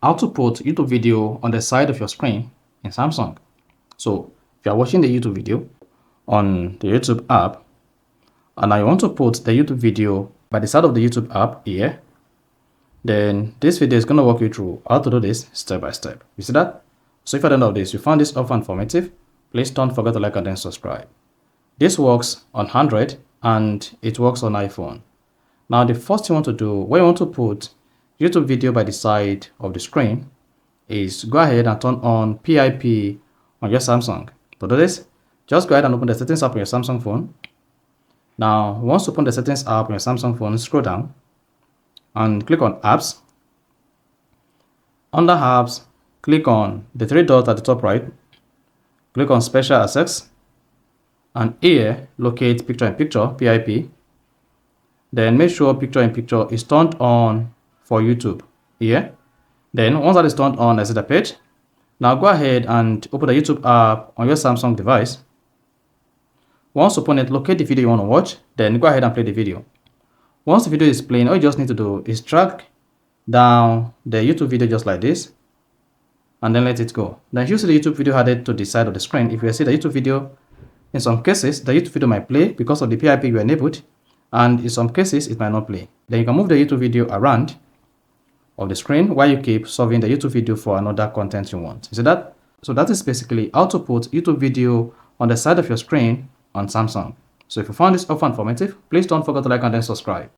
how to put YouTube video on the side of your screen in Samsung. So if you are watching the YouTube video on the YouTube app, and I want to put the YouTube video by the side of the YouTube app here, then this video is going to walk you through how to do this step by step. You see that? So if at the end of this, you found this offer informative, please don't forget to like and then subscribe. This works on Android and it works on iPhone. Now, the first thing you want to do when you want to put YouTube video by the side of the screen is go ahead and turn on PIP on your Samsung. To do this, just go ahead and open the settings app on your Samsung phone. Now, once you open the settings app on your Samsung phone, scroll down and click on apps. Under apps, click on the three dots at the top right, click on special assets, and here locate picture in picture PIP. Then make sure picture in picture is turned on for YouTube here. Then once that is turned on, exit the page. Now go ahead and open the YouTube app on your Samsung device. Once you open it, locate the video you want to watch, then go ahead and play the video. Once the video is playing, all you just need to do is drag down the YouTube video just like this, and then let it go. Then you see the YouTube video added to the side of the screen. If you see the YouTube video, in some cases, the YouTube video might play because of the PIP you enabled, and in some cases, it might not play. Then you can move the YouTube video around of the screen while you keep solving the YouTube video for another content you want. You see that? So that is basically how to put YouTube video on the side of your screen on Samsung. So if you found this offer informative, please don't forget to like and then subscribe.